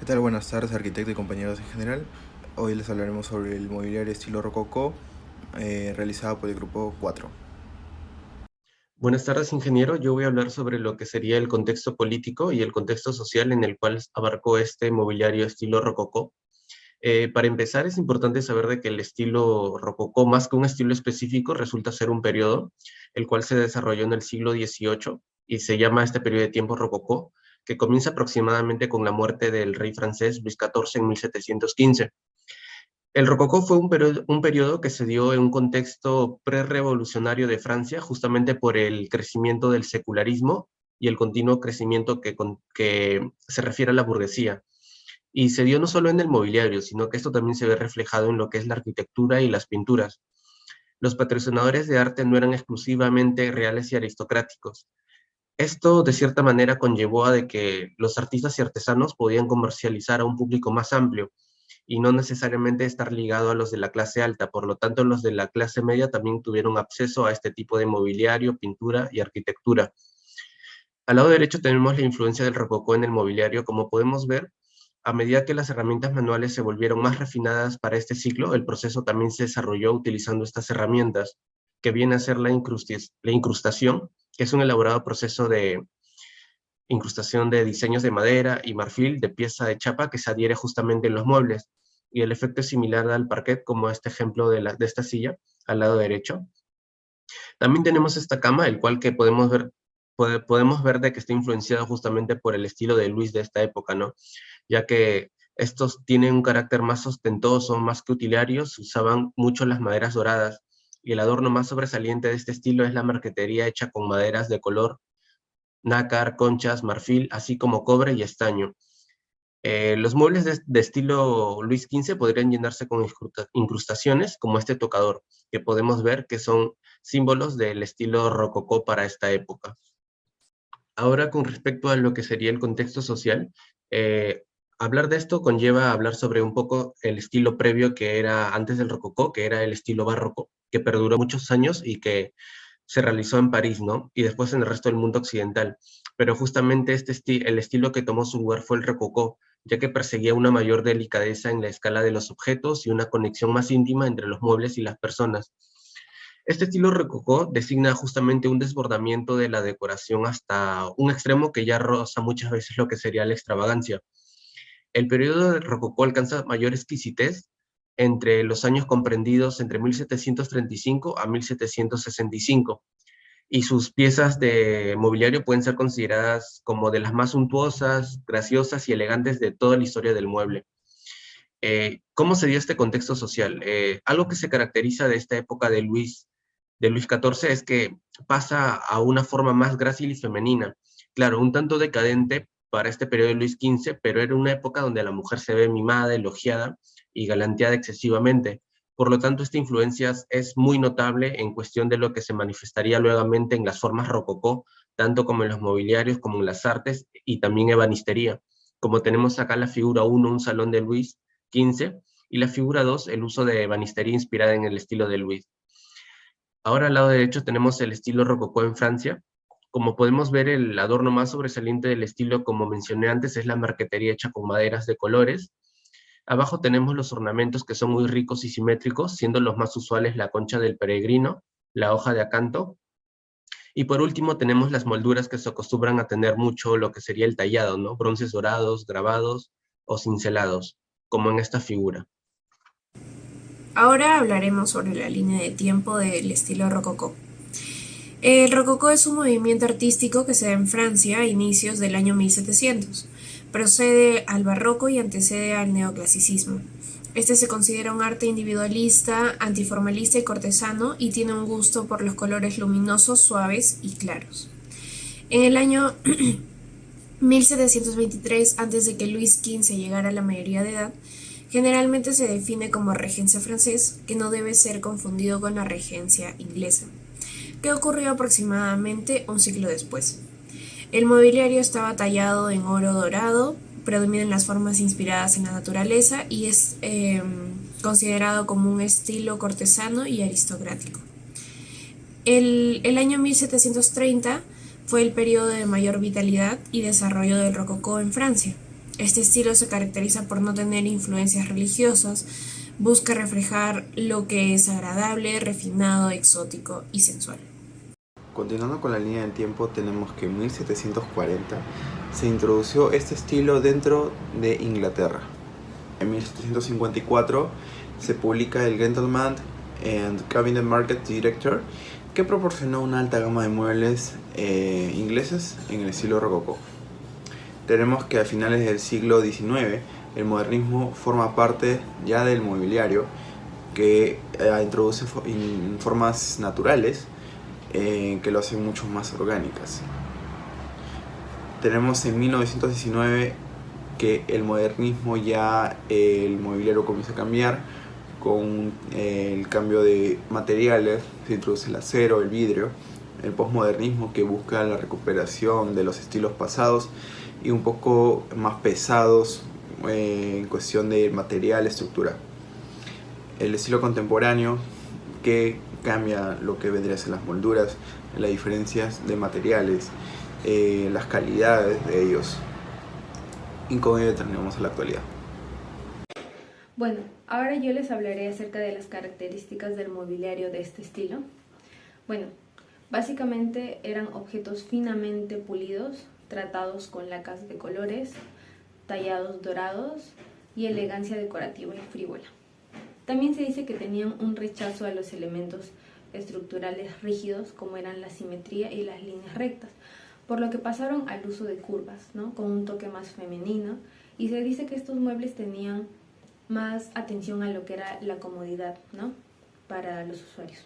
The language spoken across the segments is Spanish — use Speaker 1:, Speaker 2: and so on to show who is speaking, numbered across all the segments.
Speaker 1: ¿Qué tal? Buenas tardes, arquitecto y compañeros en general. Hoy les hablaremos sobre el mobiliario estilo rococó realizado por el grupo 4.
Speaker 2: Buenas tardes, ingeniero. Yo voy a hablar sobre lo que sería el contexto político y el contexto social en el cual abarcó este mobiliario estilo rococó. Para empezar, es importante saber de que el estilo rococó, más que un estilo específico, resulta ser un periodo, el cual se desarrolló en el siglo XVIII y se llama este periodo de tiempo rococó, que comienza aproximadamente con la muerte del rey francés Luis XIV en 1715. El rococó fue un periodo que se dio en un contexto prerrevolucionario de Francia, justamente por el crecimiento del secularismo y el continuo crecimiento que se refiere a la burguesía. Y se dio no solo en el mobiliario, sino que esto también se ve reflejado en lo que es la arquitectura y las pinturas. Los patrocinadores de arte no eran exclusivamente reales y aristocráticos. Esto, de cierta manera, conllevó a de que los artistas y artesanos podían comercializar a un público más amplio, y no necesariamente estar ligado a los de la clase alta. Por lo tanto, los de la clase media también tuvieron acceso a este tipo de mobiliario, pintura y arquitectura. Al lado derecho tenemos la influencia del rococó en el mobiliario. Como podemos ver, a medida que las herramientas manuales se volvieron más refinadas para este ciclo, el proceso también se desarrolló utilizando estas herramientas, que viene a ser la incrustación, que es un elaborado proceso de incrustación de diseños de madera y marfil de pieza de chapa que se adhiere justamente en los muebles. Y el efecto es similar al parquet, como este ejemplo de esta silla al lado derecho. También tenemos esta cama, el cual que podemos ver de que está influenciado justamente por el estilo de Luis de esta época, ¿no? Ya que estos tienen un carácter más ostentoso, más que utilitarios, se usaban mucho las maderas doradas, y el adorno más sobresaliente de este estilo es la marquetería hecha con maderas de color nácar, conchas, marfil, así como cobre y estaño. Los muebles de estilo Luis XV podrían llenarse con incrustaciones como este tocador, que podemos ver que son símbolos del estilo rococó para esta época. Ahora, con respecto a lo que sería el contexto social, hablar de esto conlleva hablar sobre un poco el estilo previo que era antes del rococó, que era el estilo barroco, que perduró muchos años y que se realizó en París, ¿no? Y después en el resto del mundo occidental. Pero justamente el estilo que tomó su lugar fue el rococó, ya que perseguía una mayor delicadeza en la escala de los objetos y una conexión más íntima entre los muebles y las personas. Este estilo rococó designa justamente un desbordamiento de la decoración hasta un extremo que ya roza muchas veces lo que sería la extravagancia. El periodo de rococó alcanza mayor exquisitez entre los años comprendidos entre 1735 a 1765, y sus piezas de mobiliario pueden ser consideradas como de las más suntuosas, graciosas y elegantes de toda la historia del mueble. ¿Cómo se dio este contexto social? Algo que se caracteriza de esta época de Luis XIV es que pasa a una forma más grácil y femenina. Claro, un tanto decadente para este periodo de Luis XV, pero era una época donde la mujer se ve mimada, elogiada y galanteada excesivamente. Por lo tanto, esta influencia es muy notable en cuestión de lo que se manifestaría nuevamente en las formas rococó, tanto como en los mobiliarios, como en las artes y también ebanistería. Como tenemos acá la figura 1, un salón de Luis XV, y la figura 2, el uso de ebanistería inspirada en el estilo de Luis. Ahora al lado derecho tenemos el estilo rococó en Francia. Como podemos ver, el adorno más sobresaliente del estilo, como mencioné antes, es la marquetería hecha con maderas de colores. Abajo tenemos los ornamentos, que son muy ricos y simétricos, siendo los más usuales la concha del peregrino, la hoja de acanto, y por último tenemos las molduras, que se acostumbran a tener mucho lo que sería el tallado, ¿no? Bronces dorados, grabados o cincelados, como en esta figura.
Speaker 3: Ahora hablaremos sobre la línea de tiempo del estilo rococó. El rococó es un movimiento artístico que se da en Francia a inicios del año 1700. Procede al barroco y antecede al neoclasicismo. Este se considera un arte individualista, antiformalista y cortesano, y tiene un gusto por los colores luminosos, suaves y claros. En el año 1723, antes de que Luis XV llegara a la mayoría de edad, generalmente se define como regencia francés, que no debe ser confundido con la regencia inglesa, que ocurrió aproximadamente un siglo después. El mobiliario estaba tallado en oro dorado, predominan las formas inspiradas en la naturaleza y es considerado como un estilo cortesano y aristocrático. El año 1730 fue el periodo de mayor vitalidad y desarrollo del rococó en Francia. Este estilo se caracteriza por no tener influencias religiosas, busca reflejar lo que es agradable, refinado, exótico y sensual.
Speaker 1: Continuando con la línea del tiempo, tenemos que en 1740 se introdujo este estilo dentro de Inglaterra. En 1754 se publica el Gentleman and Cabinet Market Director, que proporcionó una alta gama de muebles ingleses en el estilo rococó. Tenemos que a finales del siglo XIX el modernismo forma parte ya del mobiliario, que introduce formas naturales que lo hacen mucho más orgánicas. Tenemos en 1919 que el modernismo ya el mobiliario comienza a cambiar con el cambio de materiales, se introduce el acero, el vidrio, el posmodernismo que busca la recuperación de los estilos pasados y un poco más pesados en cuestión de material, estructura. El estilo contemporáneo que cambia lo que vendría a ser las molduras, las diferencias de materiales, las calidades de ellos. Y con ello terminamos a la actualidad.
Speaker 4: Bueno, ahora yo les hablaré acerca de las características del mobiliario de este estilo. Bueno, básicamente eran objetos finamente pulidos, tratados con lacas de colores, tallados dorados y elegancia decorativa y frívola. También se dice que tenían un rechazo a los elementos estructurales rígidos como eran la simetría y las líneas rectas, por lo que pasaron al uso de curvas, ¿no? Con un toque más femenino, y se dice que estos muebles tenían más atención a lo que era la comodidad, ¿no? Para los usuarios.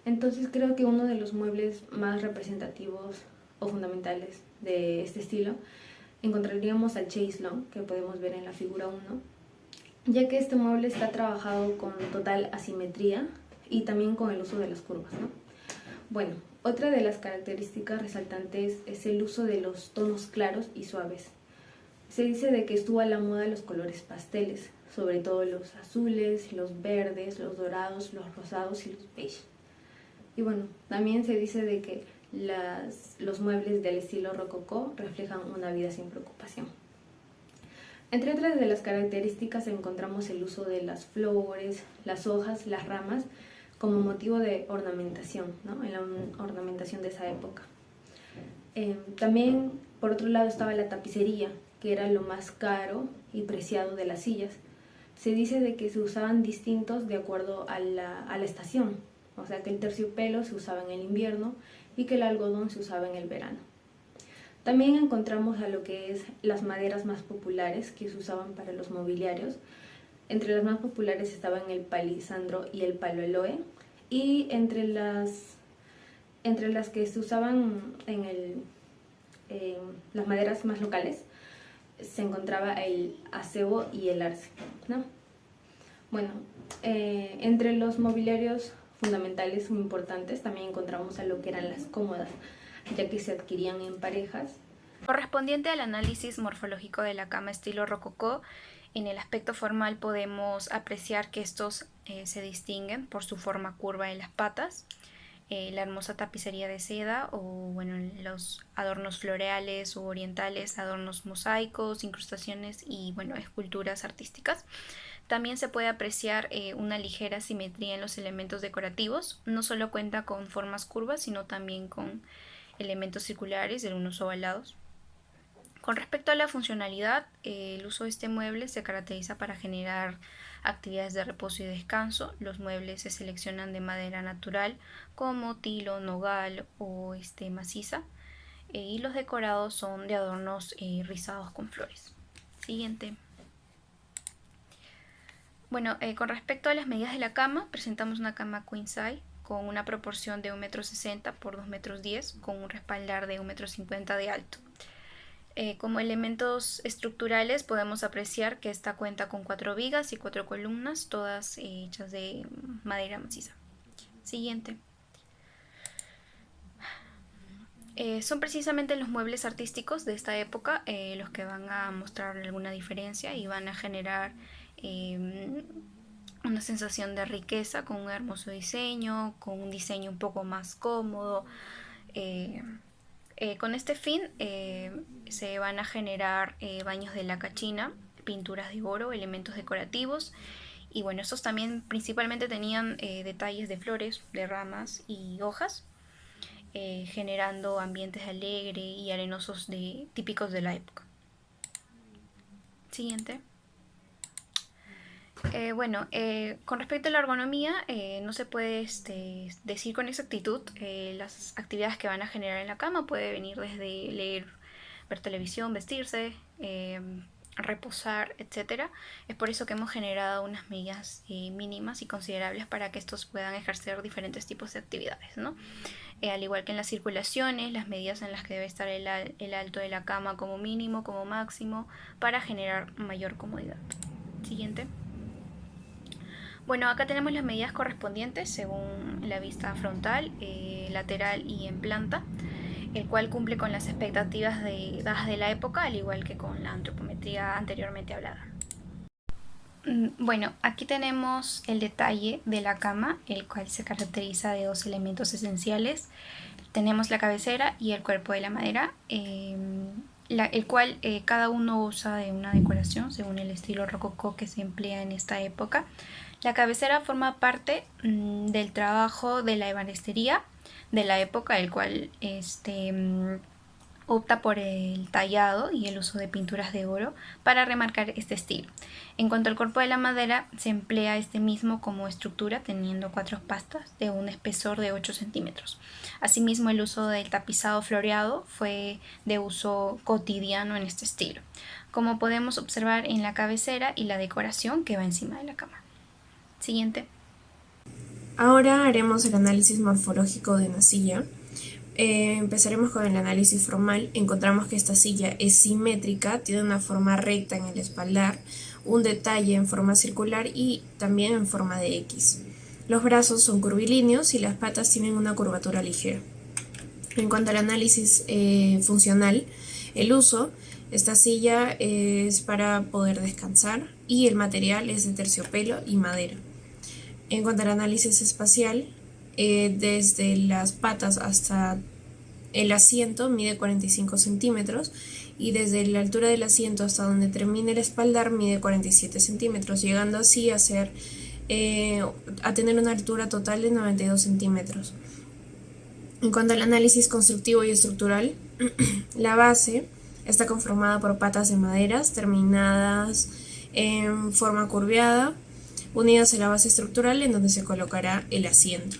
Speaker 4: Entonces creo que uno de los muebles más representativos o fundamentales de este estilo encontraríamos al chaise longue, que podemos ver en la figura 1, ya que este mueble está trabajado con total asimetría y también con el uso de las curvas, ¿no? Bueno, otra de las características resaltantes es el uso de los tonos claros y suaves. Se dice de que estuvo a la moda los colores pasteles, sobre todo los azules, los verdes, los dorados, los rosados y los beige. Y bueno, también se dice de que los muebles del estilo rococó reflejan una vida sin preocupación. Entre otras de las características encontramos el uso de las flores, las hojas, las ramas como motivo de ornamentación, ¿no? En la ornamentación de esa época. También, por otro lado, estaba la tapicería, que era lo más caro y preciado de las sillas. Se dice de que se usaban distintos de acuerdo a la estación, o sea que el terciopelo se usaba en el invierno y que el algodón se usaba en el verano. También encontramos a lo que es las maderas más populares que se usaban para los mobiliarios. Entre las más populares estaban el palisandro y el palo aloe, y entre las que se usaban en las maderas más locales se encontraba el acebo y el arce, ¿no? Bueno, entre los mobiliarios fundamentales o importantes también encontramos a lo que eran las cómodas, ya que se adquirían en parejas.
Speaker 5: Correspondiente al análisis morfológico de la cama estilo rococó, en el aspecto formal podemos apreciar que estos se distinguen por su forma curva en las patas, la hermosa tapicería de seda o bueno, los adornos floreales o orientales, adornos mosaicos, incrustaciones y bueno, esculturas artísticas. También se puede apreciar una ligera simetría en los elementos decorativos. No solo cuenta con formas curvas, sino también con elementos circulares y algunos ovalados. Con respecto a la funcionalidad, el uso de este mueble se caracteriza para generar actividades de reposo y descanso. Los muebles se seleccionan de madera natural como tilo, nogal o maciza, y los decorados son de adornos rizados con flores. Siguiente. Bueno, con respecto a las medidas de la cama, presentamos una cama queen size con una proporción de 1,60 m por 2,10 m, con un respaldar de 1,50 m de alto. Como elementos estructurales podemos apreciar que esta cuenta con 4 vigas y 4 columnas, todas hechas de madera maciza. Siguiente. Son precisamente los muebles artísticos de esta época los que van a mostrar alguna diferencia y van a generar una sensación de riqueza con un hermoso diseño, con un diseño un poco más cómodo, Con este fin se van a generar baños de laca china, pinturas de oro, elementos decorativos. Y bueno, estos también principalmente tenían detalles de flores, de ramas y hojas, generando ambientes alegres y arenosos típicos de la época. Siguiente. Con respecto a la ergonomía, no se puede decir con exactitud las actividades que van a generar en la cama. Puede venir desde leer, ver televisión, vestirse, reposar, etcétera. Es por eso que hemos generado unas medidas mínimas y considerables para que estos puedan ejercer diferentes tipos de actividades, ¿no? Al igual que en las circulaciones, las medidas en las que debe estar el alto de la cama como mínimo, como máximo, para generar mayor comodidad. Siguiente. Bueno, acá tenemos las medidas correspondientes según la vista frontal, lateral y en planta, el cual cumple con las expectativas dadas de la época, al igual que con la antropometría anteriormente hablada. Bueno, aquí tenemos el detalle de la cama, el cual se caracteriza de dos elementos esenciales. Tenemos la cabecera y el cuerpo de la madera, el cual cada uno usa de una decoración según el estilo rococó que se emplea en esta época. La cabecera forma parte del trabajo de la ebanistería de la época, el cual opta por el tallado y el uso de pinturas de oro para remarcar este estilo. En cuanto al cuerpo de la madera, se emplea este mismo como estructura, teniendo 4 pastas de un espesor de 8 centímetros. Asimismo, el uso del tapizado floreado fue de uso cotidiano en este estilo, como podemos observar en la cabecera y la decoración que va encima de la cama. Siguiente.
Speaker 3: Ahora haremos el análisis morfológico de una silla. Empezaremos con el análisis formal. Encontramos que esta silla es simétrica, tiene una forma recta en el espaldar, un detalle en forma circular y también en forma de X. Los brazos son curvilíneos y las patas tienen una curvatura ligera. En cuanto al análisis funcional, el uso, esta silla es para poder descansar y el material es de terciopelo y madera. En cuanto al análisis espacial, desde las patas hasta el asiento mide 45 centímetros y desde la altura del asiento hasta donde termina el espaldar mide 47 centímetros, llegando así a tener una altura total de 92 centímetros. En cuanto al análisis constructivo y estructural, la base está conformada por patas de maderas terminadas en forma curveada, unidas a la base estructural en donde se colocará el asiento.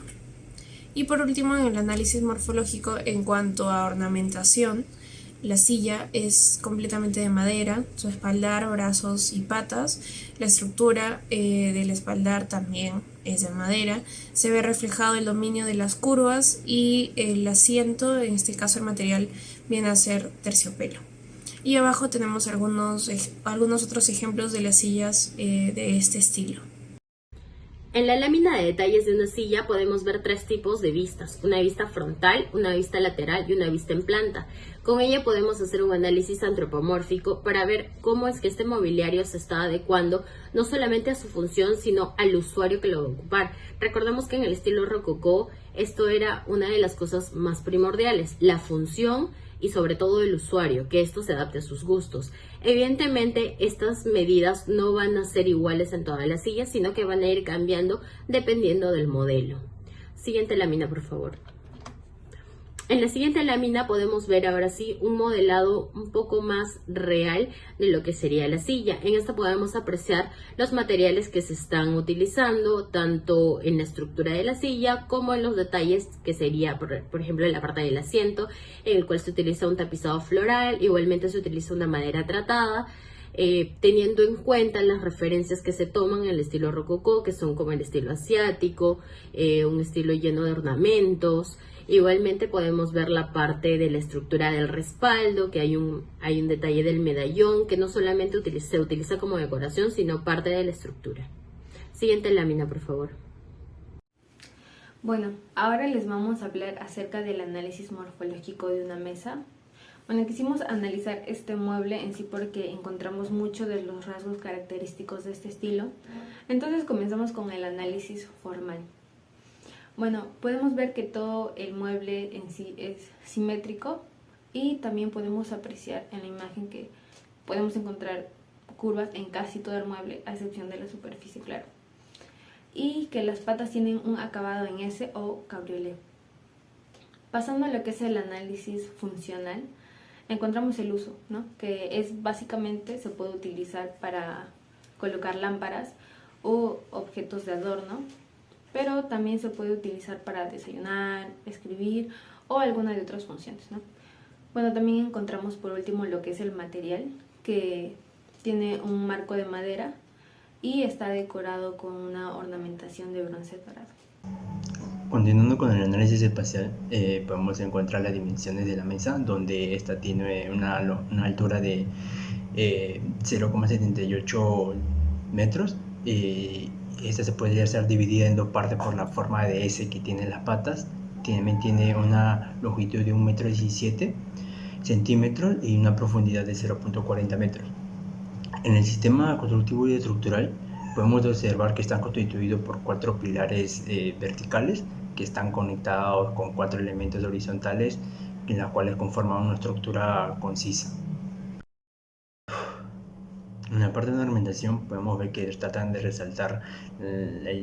Speaker 3: Y por último, en el análisis morfológico, en cuanto a ornamentación, la silla es completamente de madera, su espaldar, brazos y patas. La estructura del espaldar también es de madera. Se ve reflejado el dominio de las curvas y el asiento, en este caso el material, viene a ser terciopelo. Y abajo tenemos algunos otros ejemplos de las sillas de este estilo.
Speaker 6: En la lámina de detalles de una silla podemos ver 3 tipos de vistas, una vista frontal, una vista lateral y una vista en planta. Con ella podemos hacer un análisis antropomórfico para ver cómo es que este mobiliario se está adecuando no solamente a su función, sino al usuario que lo va a ocupar. Recordemos que en el estilo rococó esto era una de las cosas más primordiales, la función y sobre todo el usuario, que esto se adapte a sus gustos. Evidentemente, estas medidas no van a ser iguales en todas las sillas, sino que van a ir cambiando dependiendo del modelo. Siguiente lámina, por favor. En la siguiente lámina podemos ver ahora sí un modelado un poco más real de lo que sería la silla. En esta podemos apreciar los materiales que se están utilizando, tanto en la estructura de la silla como en los detalles que sería, por ejemplo, en la parte del asiento, en el cual se utiliza un tapizado floral, igualmente se utiliza una madera tratada, teniendo en cuenta las referencias que se toman en el estilo rococó, que son como el estilo asiático, un estilo lleno de ornamentos. Igualmente podemos ver la parte de la estructura del respaldo, que hay un detalle del medallón que no solamente se utiliza como decoración, sino parte de la estructura. Siguiente lámina, por favor.
Speaker 4: Bueno, ahora les vamos a hablar acerca del análisis morfológico de una mesa. Bueno, quisimos analizar este mueble en sí porque encontramos muchos de los rasgos característicos de este estilo. Entonces comenzamos con el análisis formal. Bueno, podemos ver que todo el mueble en sí es simétrico, Y también podemos apreciar en la imagen que podemos encontrar curvas en casi todo el mueble, a excepción de la superficie, claro. Y que las patas tienen un acabado en S o cabriolet. Pasando a lo que es el análisis funcional, encontramos el uso, ¿no? Que es básicamente se puede utilizar para colocar lámparas o objetos de adorno, pero también se puede utilizar para desayunar, escribir o alguna de otras funciones, ¿no? Bueno, también encontramos por último lo que es el material, que tiene un marco de madera y está decorado con una ornamentación de bronce dorado.
Speaker 7: Continuando con el análisis espacial, podemos encontrar las dimensiones de la mesa, donde esta tiene una altura de 0,78 metros. Esta se podría ser dividida en dos partes por la forma de S que tiene las patas. También tiene una longitud de 1,17 centímetros y una profundidad de 0,40 metros. En el sistema constructivo y estructural podemos observar que están constituidos por 4 pilares verticales que están conectados con 4 elementos horizontales en los cuales conforman una estructura concisa. En la parte de la ornamentación podemos ver que tratan de resaltar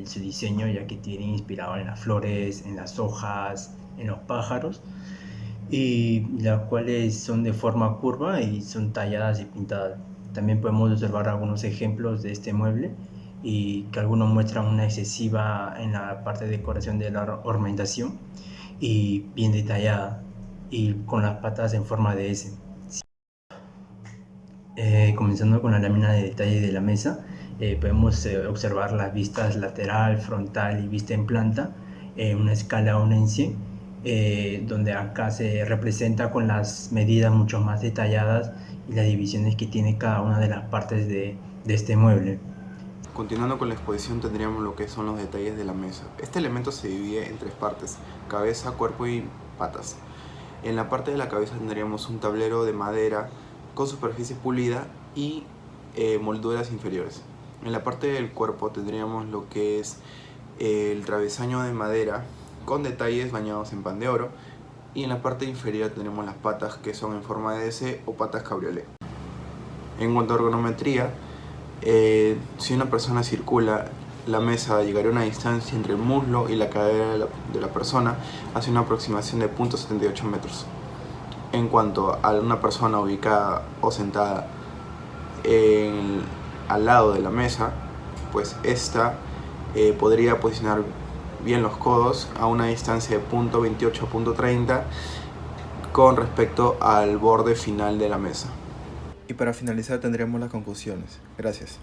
Speaker 7: su diseño, ya que tiene inspirado en las flores, en las hojas, en los pájaros, y las cuales son de forma curva y son talladas y pintadas. También podemos observar algunos ejemplos de este mueble y que algunos muestran una excesiva en la parte de decoración de la ornamentación y bien detallada y con las patas en forma de S. Comenzando con la lámina de detalle de la mesa, podemos observar las vistas lateral, frontal y vista en planta, una escala 1 en 100, donde acá se representa con las medidas mucho más detalladas y las divisiones que tiene cada una de las partes de este mueble.
Speaker 1: Continuando con la exposición tendríamos lo que son los detalles de la mesa. Este elemento se divide en 3 partes: cabeza, cuerpo y patas. En la parte de la cabeza tendríamos un tablero de madera con superficie pulida y molduras inferiores. En la parte del cuerpo tendríamos lo que es el travesaño de madera con detalles bañados en pan de oro, y en la parte inferior tenemos las patas, que son en forma de S o patas cabriolet. En cuanto a ergonometría, si una persona circula, la mesa llegaría a una distancia entre el muslo y la cadera de la persona, hace una aproximación de 0,78 metros. En cuanto a una persona ubicada o sentada al lado de la mesa, pues esta podría posicionar bien los codos a una distancia de 0,28 a 0,30 con respecto al borde final de la mesa. Y para finalizar tendremos las conclusiones. Gracias.